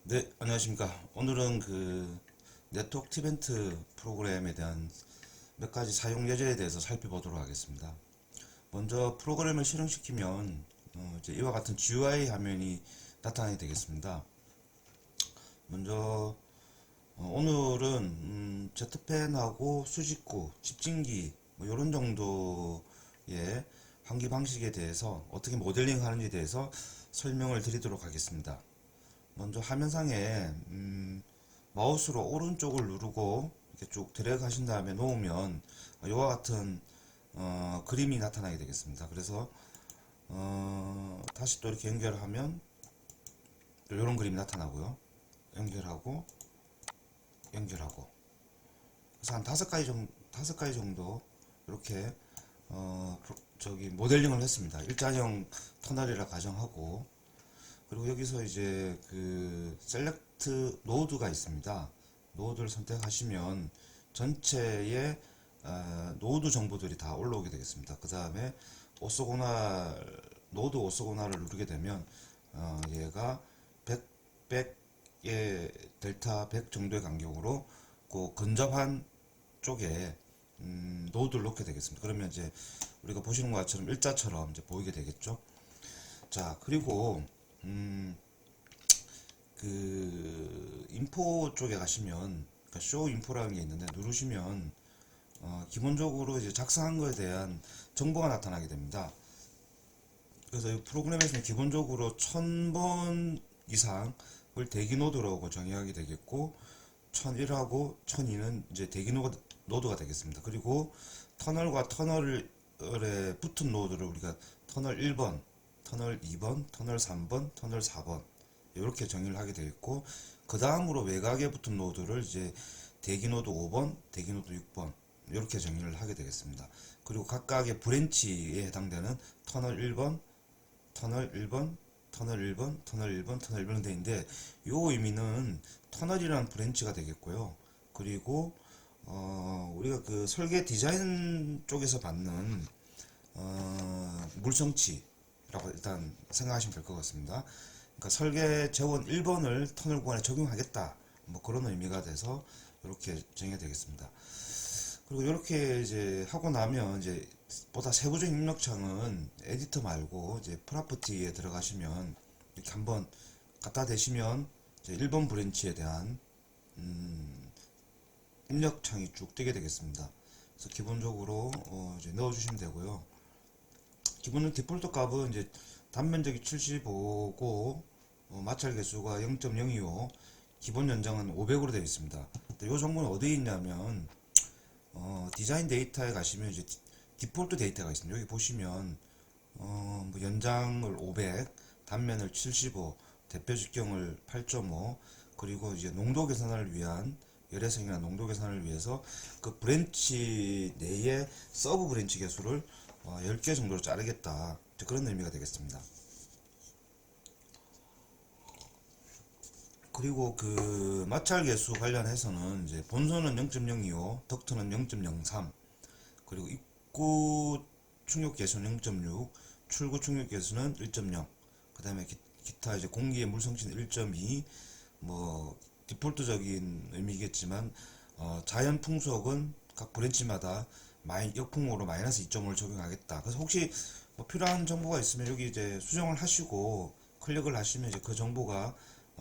네, 안녕하십니까. 오늘은 그 네트워크 티벤트 프로그램에 대한 몇 가지 사용 예제에 대해서 살펴보도록 하겠습니다. 먼저 프로그램을 실행시키면 이제 이와 같은 GUI 화면이 나타나게 되겠습니다. 먼저 오늘은 Z펜하고 수직구, 집진기 뭐 이런 정도의 환기 방식에 대해서 어떻게 모델링 하는지에 대해서 설명을 드리도록 하겠습니다. 먼저 화면상에 마우스로 오른쪽을 누르고 이렇게 쭉 드래그 하신 다음에 놓으면 이와 같은 그림이 나타나게 되겠습니다. 그래서 다시 또 이렇게 연결하면 이런 그림이 나타나고요. 연결하고 연결하고 그래서 한 다섯 가지 정도 이렇게 저기 모델링을 했습니다. 일자형 터널이라 가정하고, 그리고 여기서 이제 그 셀렉트 노드가 있습니다. 노드를 선택하시면 전체의 노드 정보들이 다 올라오게 되겠습니다. 그 다음에 오소고날 노드 오소고날을 누르게 되면 얘가 100의 델타 100 정도의 간격으로 그 근접한 쪽에 노드를 놓게 되겠습니다. 그러면 이제 우리가 보시는 것처럼 일자처럼 이제 보이게 되겠죠. 자, 그리고 음, 그 인포 쪽에 가시면 그러니까 쇼 인포라는 게 있는데 누르시면 기본적으로 이제 작성한 거에 대한 정보가 나타나게 됩니다. 그래서 이 프로그램에서는 기본적으로 1000번 이상을 대기 노드라고 정의하게 되겠고, 1001하고 1002는 이제 대기 노드가 되겠습니다. 그리고 터널과 터널에 붙은 노드를 우리가 터널 1번, 터널 2번, 터널 3번, 터널 4번 이렇게 정의를 하게 되겠고, 그 다음으로 외곽에 붙은 노드를 이제 대기노드 5번, 대기노드 6번 이렇게 정의를 하게 되겠습니다. 그리고 각각의 브랜치에 해당되는 터널 1번, 터널 1번, 터널 1번, 터널 1번, 터널 1번 되는데, 요 의미는 터널이라는 브랜치가 되겠고요. 그리고 우리가 그 설계 디자인 쪽에서 받는 물성치라고 일단 생각하시면 될 것 같습니다. 그러니까 설계 재원 1번을 터널 구간에 적용하겠다, 뭐 그런 의미가 돼서 이렇게 정의가 되겠습니다. 그리고 이렇게 이제 하고 나면 이제 보다 세부적인 입력창은 에디터 말고 이제 프로퍼티에 들어가시면 이렇게 한번 갖다 대시면 이제 1번 브랜치에 대한 입력창이 쭉 뜨게 되겠습니다. 그래서 기본적으로 이제 넣어주시면 되고요. 기본 디폴트 값은 이제 단면적이 75고 마찰 개수가 0.025, 기본 연장은 500으로 되어 있습니다. 이 정보는 어디에 있냐면 디자인 데이터에 가시면 이제 디폴트 데이터가 있습니다. 여기 보시면 뭐 연장을 500, 단면을 75, 대표 직경을 8.5, 그리고 이제 농도 계산을 위한 열애성이나 농도 계산을 위해서 그 브랜치 내에 서브 브랜치 개수를 10개 정도로 자르겠다, 그런 의미가 되겠습니다. 그리고 그 마찰 개수 관련해서는 이제 본선은 0.025, 덕트는 0.03, 그리고 입구 충격 개수는 0.6, 출구 충격 개수는 1.0, 그 다음에 기타 이제 공기의 물성치는 1.2, 뭐 디폴트적인 의미겠지만 자연 풍속은 각 브랜치마다 역풍으로 마이너스 2.5를 적용하겠다. 그래서 혹시 뭐 필요한 정보가 있으면 여기 이제 수정을 하시고 클릭을 하시면 이제 그 정보가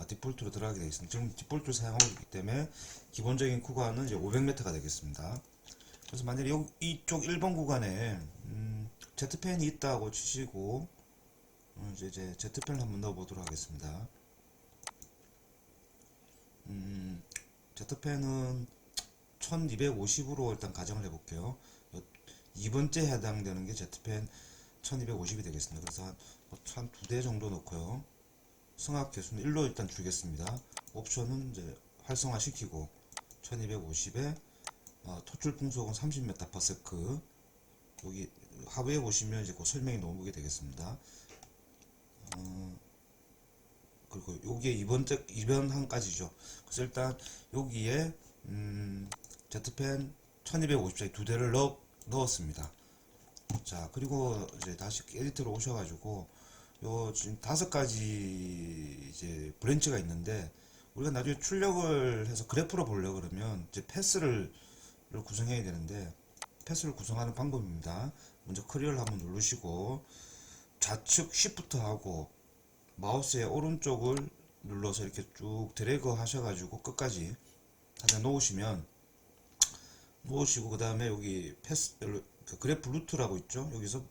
디폴트로 들어가게 되어 있습니다. 지금 디폴트를 사용하고 있기 때문에 기본적인 구간은 이제 500m가 되겠습니다. 그래서 만약에 이쪽 1번 구간에 Z펜이 있다고 치시고 이제 Z펜을 한번 넣어보도록 하겠습니다. Z펜은 1250으로 일단 가정을 해볼게요. 2번째 해당되는 게 Z펜 1250이 되겠습니다. 그래서 한 두 대 정도 놓고요. 승합 개수는 1로 일단 주겠습니다. 옵션은 이제 활성화 시키고 1250에 토출 풍속은 30m/s. 여기 하부에 보시면 이제 그 설명이 나오게 되겠습니다. 그리고 요게 이번 항까지죠. 그래서 일단 여기에 Z펜 1250짜리 두 대를 넣었습니다. 자, 그리고 이제 다시 에디터로 오셔가지고 요 지금 5가지 이제 브랜치가 있는데, 우리가 나중에 출력을 해서 그래프로 보려고 그러면 이제 패스를 구성해야 되는데, 패스를 구성하는 방법입니다. 먼저 크리어를 한번 누르시고 좌측 Shift 하고 마우스의 오른쪽을 눌러서 이렇게 쭉 드래그 하셔가지고 끝까지 다 놓으시면, 놓으시고 그 다음에 여기 패스 그 그래프 루트라고 있죠. 여기서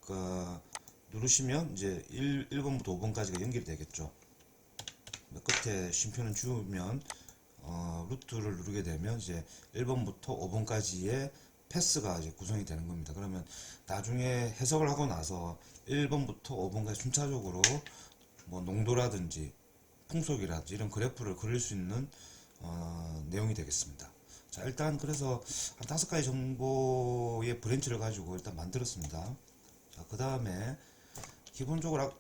그 누르시면 이제 1번부터 5번까지가 연결이 되겠죠. 끝에 쉼표는 지우면 루트를 누르게 되면 이제 1번부터 5번까지의 패스가 이제 구성이 되는 겁니다. 그러면 나중에 해석을 하고 나서 1번부터 5번까지 순차적으로 뭐 농도라든지 풍속이라든지 이런 그래프를 그릴 수 있는 내용이 되겠습니다. 자, 일단 그래서 한 5가지 정보의 브랜치를 가지고 일단 만들었습니다. 자, 그 다음에 기본적으로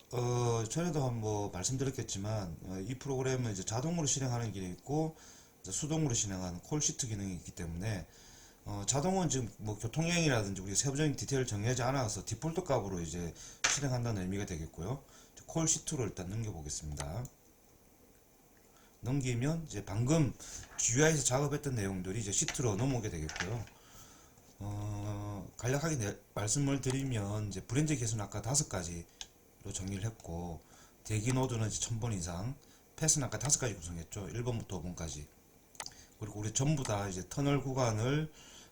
전에도 한번 말씀드렸겠지만 이 프로그램은 이제 자동으로 실행하는 기능이 있고 수동으로 실행하는 콜시트 기능이 있기 때문에 자동은 지금 뭐 교통량이라든지 우리가 세부적인 디테일을 정의하지 않아서 디폴트 값으로 이제 실행한다는 의미가 되겠고요. 콜시트로 일단 넘겨보겠습니다. 넘기면 이제 방금 GUI에서 작업했던 내용들이 이제 시트로 넘어오게 되겠고요. 간략하게 말씀을 드리면 이제 브랜치 개수는 아까 5가지로 정의를 했고, 대기 노드는 이제 1000번 이상, 패스는 아까 5가지 구성했죠. 1번부터 5번까지. 그리고 우리 전부 다 이제 터널 구간을,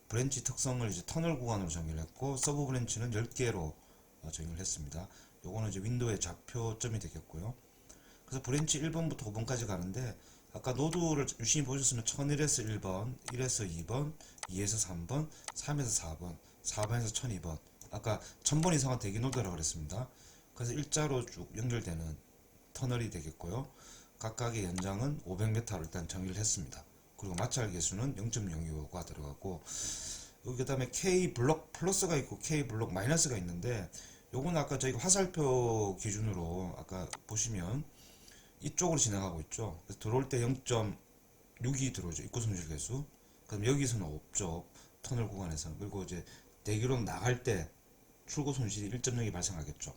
브랜치 특성을 이제 터널 구간으로 정의를 했고, 서브 브랜치는 10개로 정의를 했습니다. 요거는 이제 윈도우의 좌표점이 되겠고요. 그래서 브랜치 1번부터 5번까지 가는데, 아까 노드를 유심히 보셨으면 1001에서 1번, 1에서 2번, 2에서 3번, 3에서 4번, 4번에서 1002번. 아까 1000번 이상은 대기 노드라고 그랬습니다. 그래서 일자로 쭉 연결되는 터널이 되겠고요. 각각의 연장은 500m로 일단 정의를 했습니다. 그리고 마찰 개수는 0.025가 들어갔고, 여기 그 다음에 K 블록 플러스가 있고 K 블록 마이너스가 있는데, 요건 아까 저희가 화살표 기준으로 아까 보시면 이쪽으로 진행하고 있죠. 그래서 들어올 때 0.6이 들어오죠. 입구 손실 개수. 그럼 여기서는 없죠. 터널 구간에서는. 그리고 이제 대기로 나갈 때 출고 손실이 1.0이 발생하겠죠.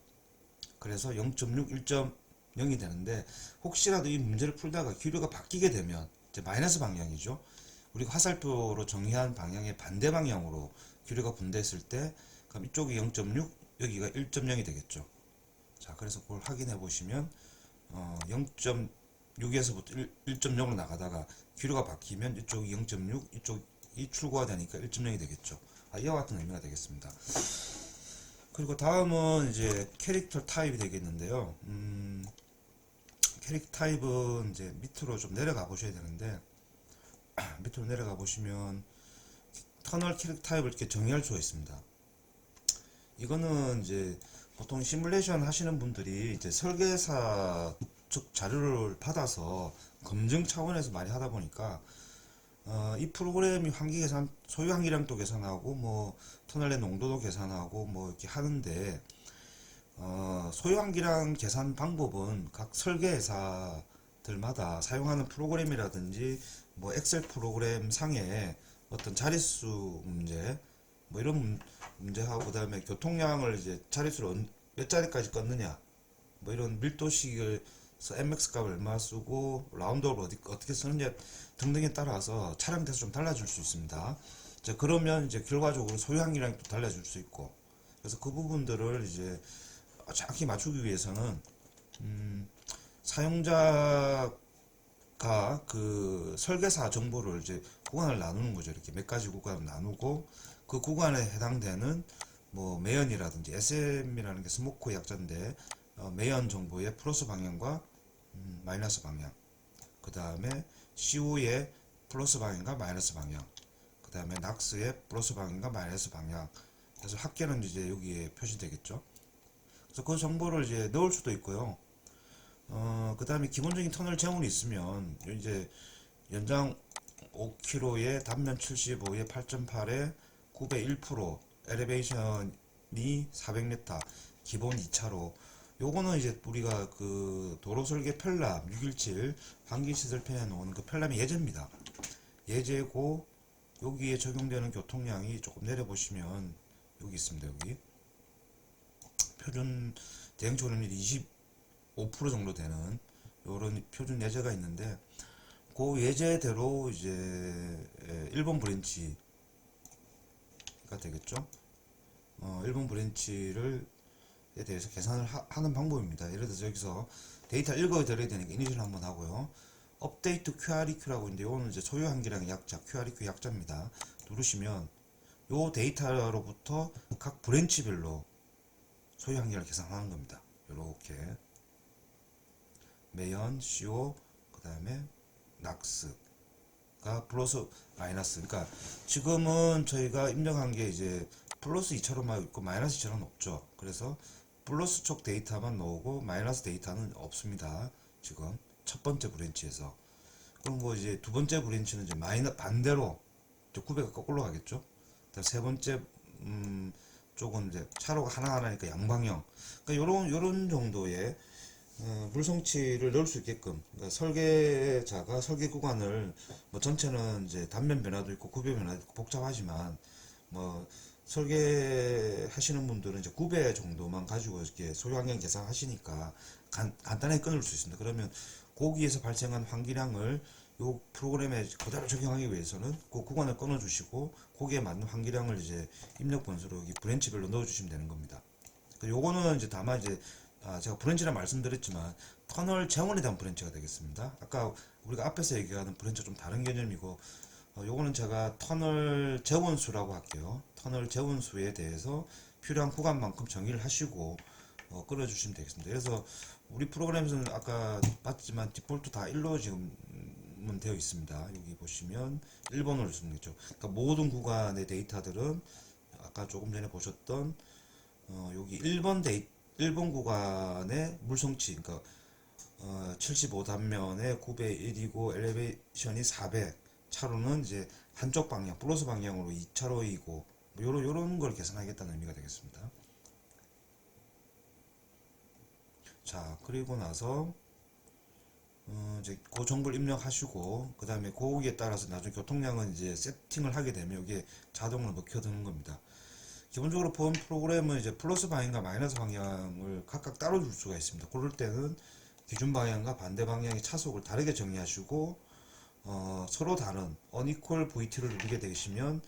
그래서 0.6, 1.0이 되는데, 혹시라도 이 문제를 풀다가 기류가 바뀌게 되면 이제 마이너스 방향이죠. 우리가 화살표로 정의한 방향의 반대 방향으로 기류가 분대했을 때, 그럼 이쪽이 0.6, 여기가 1.0이 되겠죠. 자, 그래서 그걸 확인해 보시면 0.6에서부터 1.0으로 나가다가 기류가 바뀌면 이쪽이 0.6, 이쪽이 출고가 되니까 1.0이 되겠죠. 이와 같은 의미가 되겠습니다. 그리고 다음은 이제 캐릭터 타입이 되겠는데요. 캐릭터 타입은 이제 밑으로 좀 내려가 보셔야 되는데, 밑으로 내려가 보시면 터널 캐릭터 타입을 이렇게 정의할 수가 있습니다. 이거는 이제 보통 시뮬레이션 하시는 분들이 이제 설계사 즉 자료를 받아서 검증 차원에서 많이 하다 보니까 이 프로그램이 환기 계산, 소유 환기량도 계산하고 뭐 터널의 농도도 계산하고 뭐 이렇게 하는데, 소유 환기량 계산 방법은 각 설계사들마다 사용하는 프로그램이라든지 뭐 엑셀 프로그램 상에 어떤 자릿수 문제 뭐 이런 문제하고, 그 다음에 교통량을 이제 자릿수로 몇 자리까지 껐느냐 뭐 이런 밀도식을 MX 값을 얼마 쓰고 라운드업을 어떻게 쓰느냐 등등에 따라서 차량대에서 좀 달라질 수 있습니다. 자, 그러면 이제 결과적으로 소유항이랑 또 달라질 수 있고, 그래서 그 부분들을 이제 정확히 맞추기 위해서는 사용자가 그 설계사 정보를 이제 구간을 나누는 거죠. 이렇게 몇 가지 구간을 나누고 그 구간에 해당되는 뭐 매연이라든지 SM이라는 게 스모크 약자인데, 매연 정보의 플러스 방향과 마이너스 방향, 그 다음에 CO의 플러스 방향과 마이너스 방향, 그 다음에 낙스의 플러스 방향과 마이너스 방향. 그래서 합계는 이제 여기에 표시되겠죠. 그래서 그 정보를 이제 넣을 수도 있고요. 그 다음에 기본적인 터널 재원이 있으면 이제 연장 5km에 단면 75에 8.8에 9배 1%, 엘리베이션이 400m, 기본 2차로. 요거는 이제 우리가 그 도로설계 편람 617 환기시설편에 놓은 그 편람의 예제입니다. 예제고, 여기에 적용되는 교통량이 조금 내려보시면 여기 있습니다. 여기 표준 대행초능률 25% 정도 되는 요런 표준 예제가 있는데 그 예제대로 이제 1번 브랜치가 되겠죠. 1번 브랜치를 에 대해서 계산을 하는 방법입니다. 예를 들어서 여기서 데이터 읽어드려야 되니까 이니셜 한번 하고요. 업데이트 QREQ라고 있는데 이거는 이제 소요 한계량의 약자, QREQ 약자입니다. 누르시면 요 데이터로부터 각 브랜치별로 소요 한계를 계산하는 겁니다. 요렇게 매연, CO, 그 다음에 낙스가 플러스 마이너스. 그러니까 지금은 저희가 입력한 게 이제 플러스 2차로만 있고 마이너스 2차로는 없죠. 그래서 플러스 쪽 데이터만 나오고 마이너스 데이터는 없습니다. 지금 첫 번째 브랜치에서. 그럼 뭐 이제 두 번째 브랜치는 이제 반대로 이제 900가 거꾸로 가겠죠. 세 번째 쪽은 이제 차로가 하나하나니까 양방향. 그러니까 요런 정도의 물성치를 넣을 수 있게끔, 그러니까 설계자가 설계 구간을 뭐 전체는 이제 단면 변화도 있고 구배 변화도 있고 복잡하지만 뭐 설계하시는 분들은 이제 9배 정도만 가지고 이렇게 소요 환경 계산하시니까 간단하게 끊을 수 있습니다. 그러면 거기에서 발생한 환기량을 요 프로그램에 그대로 적용하기 위해서는 그 구간을 끊어 주시고 거기에 맞는 환기량을 이제 입력 번수로 여기 브랜치별로 넣어 주시면 되는 겁니다. 요거는 이제 다만 이제 제가 브랜치라 말씀드렸지만 터널 재원에 대한 브랜치가 되겠습니다. 아까 우리가 앞에서 얘기하는 브랜치가 좀 다른 개념이고 요거는 제가 터널 재원수라고 할게요. 터널 재원수에 대해서 필요한 구간만큼 정의를 하시고 끌어주시면 되겠습니다. 그래서 우리 프로그램에서는 아까 봤지만 디폴트 다 1로 지금은 되어 있습니다. 여기 보시면 1번으로 쓰는 거죠. 그러니까 모든 구간의 데이터들은 아까 조금 전에 보셨던 여기 1번 구간의 물성치, 그러니까 75단면에 9배 1이고 엘리베이션이 400, 차로는 이제 한쪽 방향, 플러스 방향으로 2차로이고 요런 걸 계산하겠다는 의미가 되겠습니다. 자, 그리고 나서 이제 그 정보를 입력하시고 그 다음에 거기에 따라서 나중에 교통량은 이제 세팅을 하게 되면 이게 자동으로 먹혀드는 겁니다. 기본적으로 본 프로그램은 이제 플러스 방향과 마이너스 방향을 각각 따로 줄 수가 있습니다. 그럴 때는 기준 방향과 반대 방향의 차속을 다르게 정의하시고 서로 다른 unequal VT를 누르게 되시면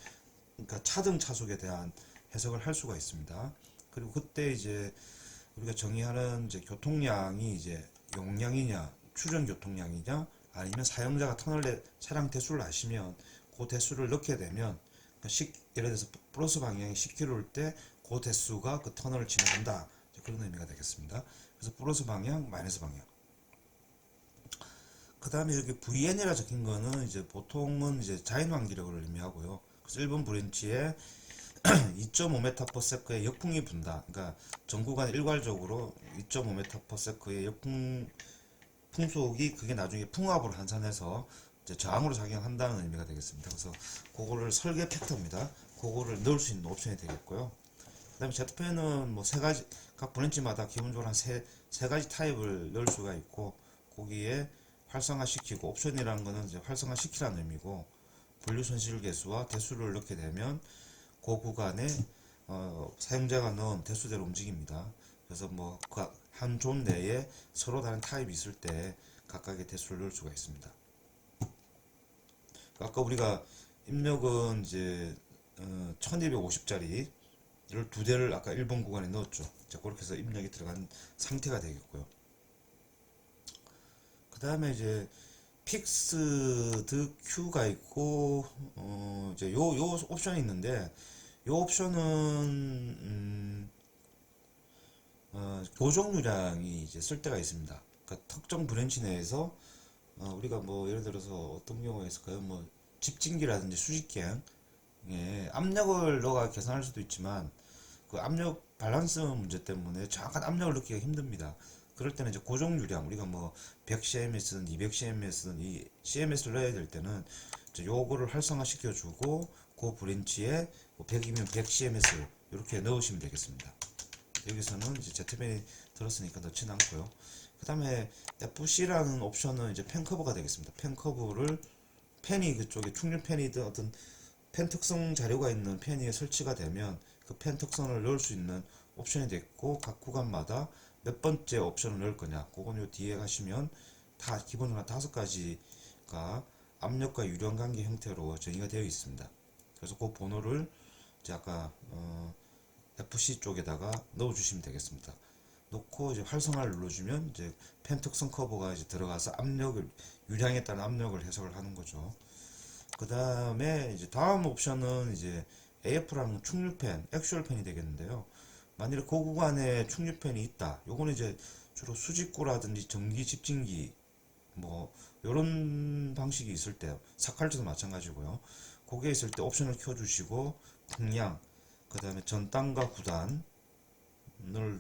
그러니까 차등 차속에 대한 해석을 할 수가 있습니다. 그리고 그때 이제 우리가 정의하는 이제 교통량이 이제 용량이냐 추정 교통량이냐 아니면 사용자가 터널 내 차량 대수를 아시면 그 대수를 넣게 되면 그러니까 예를 들어서 플러스 방향이 10km일 때 그 대수가 그 터널을 지나간다, 그런 의미가 되겠습니다. 그래서 플러스 방향, 마이너스 방향. 그 다음에 여기 VN이라 적힌 거는 이제 보통은 이제 자연 환기력을 의미하고요. 그래서 1번 브랜치에 2.5m/s의 역풍이 분다. 그러니까 전 구간 일괄적으로 2.5m/s의 풍속이 그게 나중에 풍압으로 환산해서 이제 저항으로 작용한다는 의미가 되겠습니다. 그래서 그거를 설계 팩터입니다. 그거를 넣을 수 있는 옵션이 되겠고요. 그 다음에 Z펜은 뭐 세 가지, 각 브랜치마다 기본적으로 한 세 가지 타입을 넣을 수가 있고, 거기에 활성화시키고, 옵션이라는 거는 이제 활성화시키라는 의미고, 분류 손실 개수와 대수를 넣게 되면 그 구간에 사용자가 넣은 대수대로 움직입니다. 그래서 뭐 한 존 내에 서로 다른 타입이 있을 때 각각의 대수를 넣을 수가 있습니다. 아까 우리가 입력은 이제 1250짜리 를 두 대를 아까 1번 구간에 넣었죠. 자, 그렇게 해서 입력이 들어간 상태가 되겠고요. 그 다음에 이제 픽스드 큐가 있고 이제 요 옵션이 있는데 요 옵션은 고정유량이 이제 쓸 때가 있습니다. 그러니까 특정 브랜치 내에서 우리가 뭐 예를 들어서 어떤 경우가 있을까요? 뭐 집진기라든지 수직갱, 예, 압력을 넣어가 계산할 수도 있지만 그 압력 밸런스 문제 때문에 정확한 압력을 넣기가 힘듭니다. 그럴 때는 이제 고정 유량, 우리가 뭐 100cm든 200cm든 이 CMS를 넣어야 될 때는 이제 요거를 활성화 시켜주고 그 브랜치에 100이면 100cms 이렇게 넣으시면 되겠습니다. 여기서는 이제 Z펜이 들었으니까 넣지는 않고요. 그 다음에 FC라는 옵션은 이제 펜 커버가 되겠습니다. 펜 커버를 펜이 그쪽에 충전펜이든 어떤 펜 특성 자료가 있는 펜이 설치가 되면 그 펜 특성을 넣을 수 있는 옵션이 됐고, 각 구간마다 몇 번째 옵션을 넣을 거냐, 그건 요 뒤에 가시면 다 기본적으로 5가지가 압력과 유령 관계 형태로 정의가 되어 있습니다. 그래서 그 번호를 이제 아까 FC 쪽에다가 넣어 주시면 되겠습니다. 놓고 이제 활성화를 눌러주면 이제 펜 특성 커브가 이제 들어가서 압력을, 유량에 따른 압력을 해석을 하는 거죠. 그 다음에 이제 다음 옵션은 이제 AF라는 충류팬, 액슈얼 팬이 되겠는데요. 만일에 그 구간에 충류팬이 있다. 요거는 이제 주로 수직구라든지 전기 집진기 뭐 요런 방식이 있을 때, 사칼즈도 마찬가지고요. 그게 있을 때 옵션을 켜주시고 풍량, 그 다음에 전단과 구단을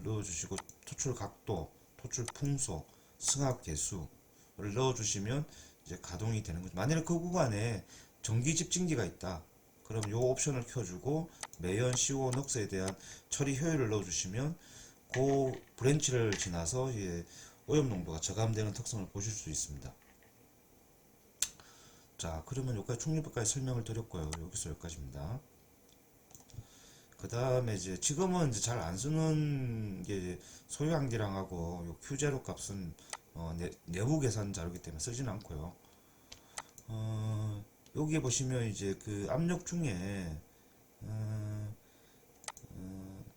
넣어주시고 토출 각도, 토출 풍속, 승합 개수를 넣어주시면 이제 가동이 되는 거죠. 만약에 그 구간에 전기 집진기가 있다. 그럼 요 옵션을 켜주고 매연, CO, 넉스에 대한 처리 효율을 넣어주시면 그 브랜치를 지나서 이제 오염 농도가 저감되는 특성을 보실 수 있습니다. 자, 그러면 여기까지 충류까지 설명을 드렸고요. 여기서 여기까지입니다. 그 다음에 이제 지금은 이제 잘 안 쓰는 게 소유한기량하고 요 Q0 값은 내부 계산 자료이기 때문에 쓰지는 않고요. 여기에 보시면 이제 그 압력 중에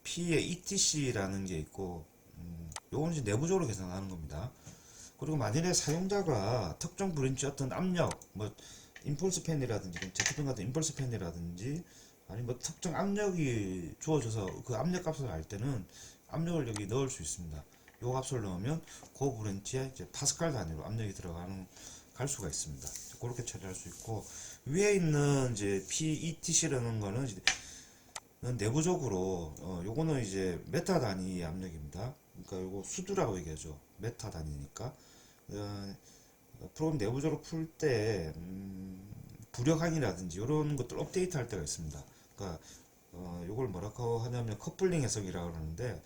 P의 ETC라는 게 있고, 요건 이제 내부적으로 계산하는 겁니다. 그리고 만일에 사용자가 특정 브랜치 어떤 압력, 뭐 임펄스 팬이라든지 제트팬 같은 임펄스 팬이라든지 아니 뭐 특정 압력이 주어져서 그 압력 값을 알 때는 압력을 여기 넣을 수 있습니다. 요 값을 넣으면 그 브랜치에 이제 파스칼 단위로 압력이 들어가는 갈 수가 있습니다. 그렇게 처리할 수 있고, 위에 있는 이제 PETC라는 거는 이제 내부적으로 요거는 이제 메타 단위 압력입니다. 그러니까 요거 수두라고 얘기하죠. 메타 단위니까. 프로그램 내부적으로 풀 때 부력항이라든지 이런 것들 업데이트 할 때가 있습니다. 그러니까 요걸 뭐라고 하냐면 커플링 해석이라고 하는데,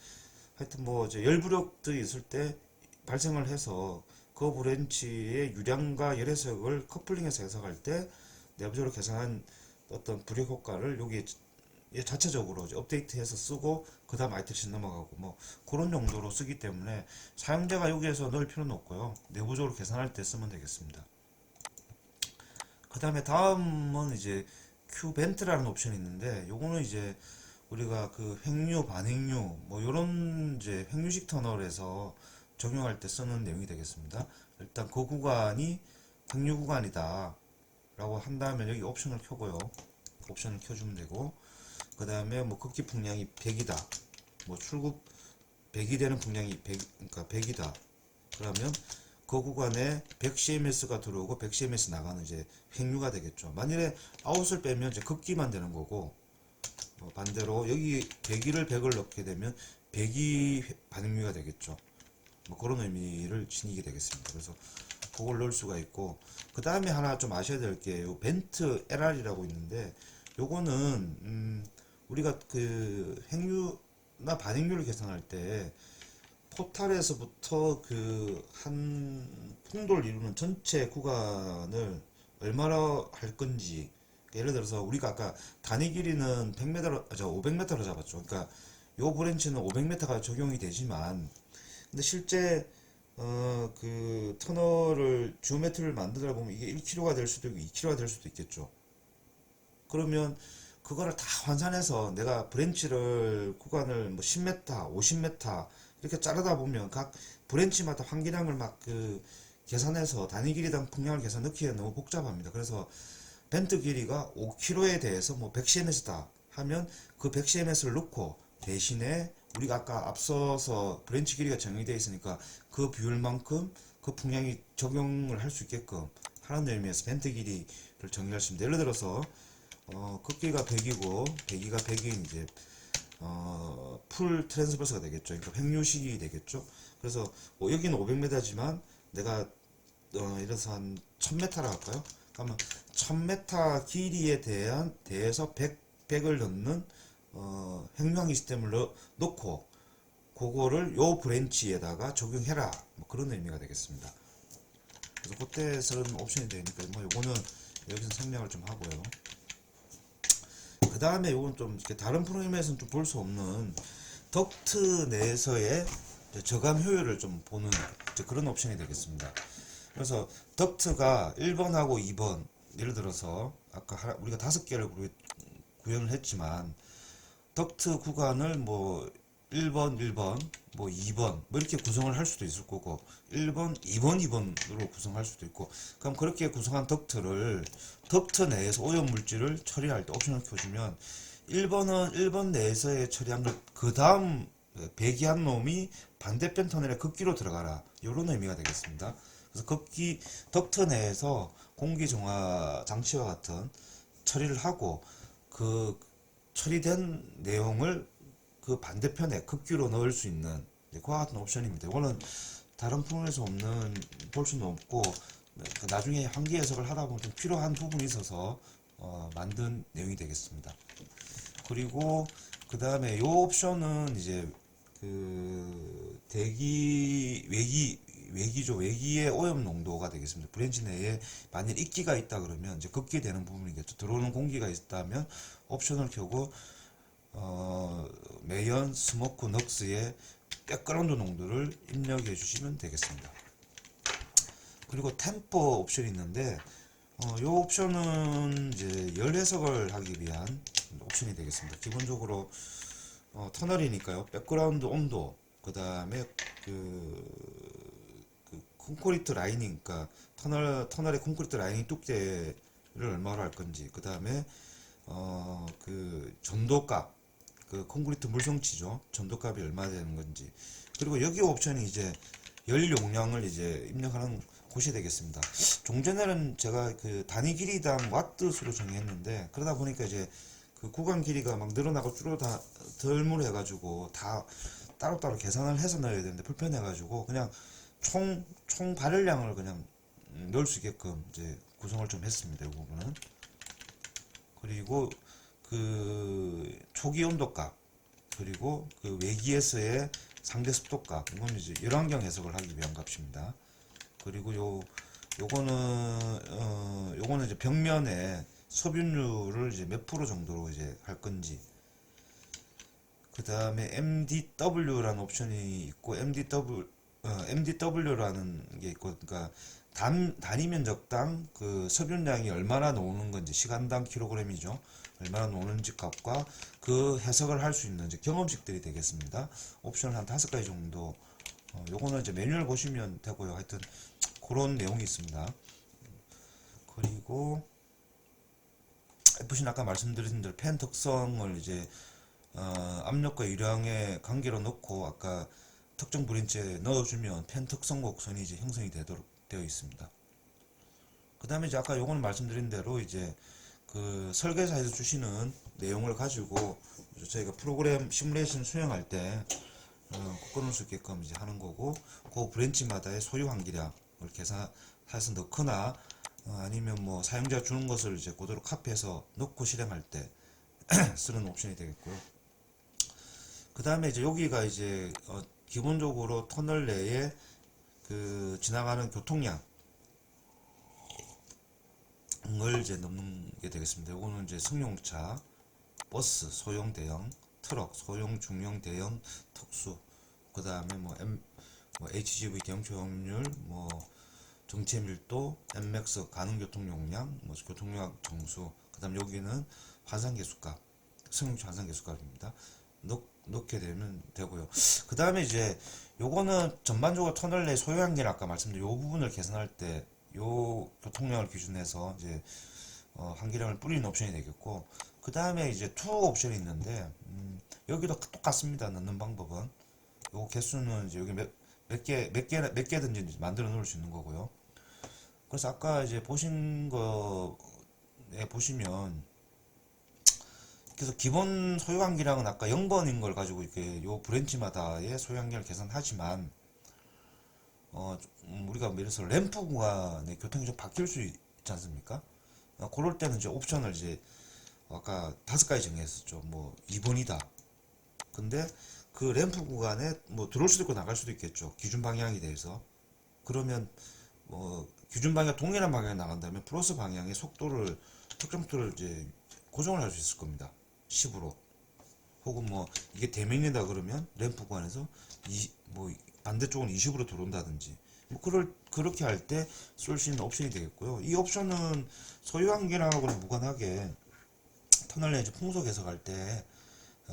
하여튼 뭐 이제 열부력들이 있을 때 발생을 해서 그 브랜치의 유량과 열 해석을 커플링해서 해석할 때 내부적으로 계산한 어떤 부력 효과를 여기 자체적으로 업데이트해서 쓰고 그 다음 ITC 넘어가고 뭐 그런 용도로 쓰기 때문에 사용자가 여기에서 넣을 필요는 없고요. 내부적으로 계산할 때 쓰면 되겠습니다. 그 다음에 다음은 이제 Q 벤트라는 옵션이 있는데, 요거는 이제 우리가 그 횡류, 반횡류 뭐 요런 이제 횡류식 터널에서 적용할 때 쓰는 내용이 되겠습니다. 일단 그 구간이 횡류 구간이다 라고 한다면 여기 옵션을 켜고요. 옵션을 켜주면 되고, 그 다음에 뭐 극기 풍량이 100이다. 뭐 출급 100이 되는 풍량이 100, 그러니까 100이다. 그러면 그 구간에 100cms가 들어오고 100cms 나가는 이제 횡류가 되겠죠. 만일에 아웃을 빼면 이제 극기만 되는 거고, 반대로 여기 102를 100을 넣게 되면 102 반응류가 되겠죠. 뭐 그런 의미를 지니게 되겠습니다. 그래서 그걸 넣을 수가 있고, 그 다음에 하나 좀 아셔야 될 게 요 벤트 LR이라고 있는데, 요거는 우리가 그 횡류나 반응률을 계산할 때 포탈에서부터 그 한 풍도를 이루는 전체 구간을 얼마나 할 건지, 예를 들어서 우리가 아까 단위 길이는 100m, 500m로 잡았죠. 그러니까 요 브랜치는 500m가 적용이 되지만, 근데 실제 그 터널을 지오메트리를 만들다 보면 이게 1km가 될 수도 있고 2km가 될 수도 있겠죠. 그러면 그거를 다 환산해서 내가 브랜치를 구간을 뭐 10m, 50m 이렇게 자르다 보면 각 브랜치마다 환기량을 막 그 계산해서 단위 길이당 풍량을 계산 넣기에 너무 복잡합니다. 그래서 벤트 길이가 5km에 대해서 뭐 100cm다 하면 그 100cm를 넣고, 대신에 우리가 아까 앞서서 브랜치 길이가 정의되어 있으니까 그 비율만큼 그 풍량이 적용을 할 수 있게끔 하는 의미에서 벤트 길이를 정의하시면, 예를 들어서 극기가 100이고 배기가 100인 이제 풀 트랜스버스가 되겠죠. 그러니까 횡류식이 되겠죠. 그래서 여기는 500m지만 내가 예를 들어서 한 1000m라 할까요? 그러면 1000m 길이에 대해서 100을 넣는 횡류항 시스템을 넣고 그거를 요 브랜치에다가 적용해라, 뭐 그런 의미가 되겠습니다. 그래서 그때 쓰는 옵션이 되니까 뭐 요거는 여기서 생략을 좀 하고요. 그 다음에 요건 좀 이렇게 다른 프로그램에서는 좀 볼 수 없는 덕트 내에서의 저감 효율을 좀 보는 그런 옵션이 되겠습니다. 그래서 덕트가 1번하고 2번, 예를 들어서 아까 우리가 5개를 구현을 했지만 덕트 구간을 뭐 1번, 1번, 뭐 2번 뭐 이렇게 구성을 할 수도 있을 거고 1번, 2번, 2번으로 구성할 수도 있고, 그럼 그렇게 구성한 덕트를 덕트 내에서 오염 물질을 처리할 때 옵션을 켜주면 1번은 1번 내에서의 처리한 걸 그 다음 배기한 놈이 반대편 터널에 급기로 들어가라, 이런 의미가 되겠습니다. 그래서 급기 덕트 내에서 공기 정화 장치와 같은 처리를 하고 그 처리된 내용을 그 반대편에 급기로 넣을 수 있는 그와 같은 옵션입니다. 이거는 다른 프로그램에서 볼 수는 없고 나중에 환기 해석을 하다 보면 좀 필요한 부분이 있어서 만든 내용이 되겠습니다. 그리고 그 다음에 이 옵션은 이제 그 외기의 오염 농도가 되겠습니다. 브랜치 내에 만일 입기가 있다 그러면 이제 급기되는 부분이겠죠. 들어오는 공기가 있다면 옵션을 켜고 매연 스모크 넉스의 백그라운드 농도를 입력해 주시면 되겠습니다. 그리고 템포 옵션이 있는데 이 옵션은 이제 열 해석을 하기 위한 옵션이 되겠습니다. 기본적으로 터널이니까요. 백그라운드 온도, 그 다음에 그 콘크리트 라이닝, 그러니까 터널의 콘크리트 라이닝 두께를 얼마로 할 건지, 그 다음에 그 전도값, 그 콘크리트 물성치죠. 전도값이 얼마 되는 건지, 그리고 여기 옵션이 이제 열 용량을 이제 입력하는 곳이 되겠습니다. 종전에는 제가 그 단위 길이당 와트 수로 정했는데 그러다 보니까 이제 그 구간 길이가 막 늘어나고 줄어다 덜물 해가지고 다 따로따로 계산을 해서 넣어야 되는데 불편해가지고 그냥 총 발열량을 그냥 넣을 수 있게끔 이제 구성을 좀 했습니다. 이 부분은. 그리고 그 초기 온도값, 그리고 그 외기에서의 상대 습도값, 이건 이제 열환경 해석을 하기 위한 값입니다. 그리고 요거는 이제 벽면에 섭윤율을 이제 몇 프로 정도로 이제 할 건지, 그 다음에 MDW라는 옵션이 있고 MDW라는 게 있고, 그러니까 단위 면적당 그 섭윤량이 얼마나 나오는 건지, 시간당 킬로그램이죠. 얼마나 나오는지 값과 그 해석을 할 수 있는 이제 경험칙들이 되겠습니다. 옵션을 한 5가지 정도, 요거는 이제 매뉴얼 보시면 되고요. 하여튼 그런 내용이 있습니다. 그리고 F신 아까 말씀드린 대로 팬 특성을 이제 압력과 유량의 관계로 넣고 아까 특정 브랜치에 넣어주면 팬 특성 곡선이 이제 형성이 되도록 되어 있습니다. 그 다음에 이제 아까 요거는 말씀드린 대로 이제 그 설계사에서 주시는 내용을 가지고 저희가 프로그램 시뮬레이션 수행할 때 끊을 수 있게끔 이제 하는 거고, 그 브랜치마다의 소유 환기량을 계산해서 넣거나 아니면 뭐 사용자 주는 것을 이제 그대로 카피해서 넣고 실행할 때 쓰는 옵션이 되겠고요. 그 다음에 이제 여기가 이제 기본적으로 터널 내에 그 지나가는 교통량 을 이제 넣는 게 되겠습니다. 이거는 이제 승용차, 버스, 소형 대형, 트럭, 소형 중형 대형 특수, 그 다음에 뭐 HGV 대형 조업률, 뭐 정체 밀도, MX 가능 교통 용량, 뭐 교통량 정수, 그 다음 여기는 환산 계수값, 승용차 환산 계수값입니다. 넣게 되면 되고요. 그 다음에 이제 요거는 전반적으로 터널 내 소요 한계를 아까 말씀드린 요 부분을 계산할 때 요 교통량을 기준해서 이제 한계량을 뿌리는 옵션이 되겠고, 그 다음에 이제 투 옵션이 있는데 여기도 똑같습니다. 넣는 방법은 요 개수는 이제 여기 몇 개든지 만들어 놓을 수 있는 거고요. 그래서 아까 이제 보신 거에 보시면, 그래서 기본 소요 한계량은 아까 0번인 걸 가지고 이렇게 요 브랜치마다의 소요 한계를 계산하지만 우리가 예를 들어서 램프 구간의 교통이 좀 바뀔 수 있지 않습니까? 그럴 때는 이제 옵션을 이제 아까 5가지 정했었죠. 뭐 2번이다. 근데 그 램프 구간에 뭐 들어올 수도 있고 나갈 수도 있겠죠. 기준 방향에 대해서. 그러면 기준 방향 동일한 방향에 나간다면 플러스 방향의 속도를 특정 속도를 이제 고정을 할 수 있을 겁니다. 10으로. 혹은 뭐 이게 대면이다 그러면 램프 구간에서 반대쪽은 20으로 들어온다든지 뭐 그렇게 할 때 쏠 수 있는 옵션이 되겠고요. 이 옵션은 소유 한계량하고는 무관하게 터널 레인지 풍속 해석할 때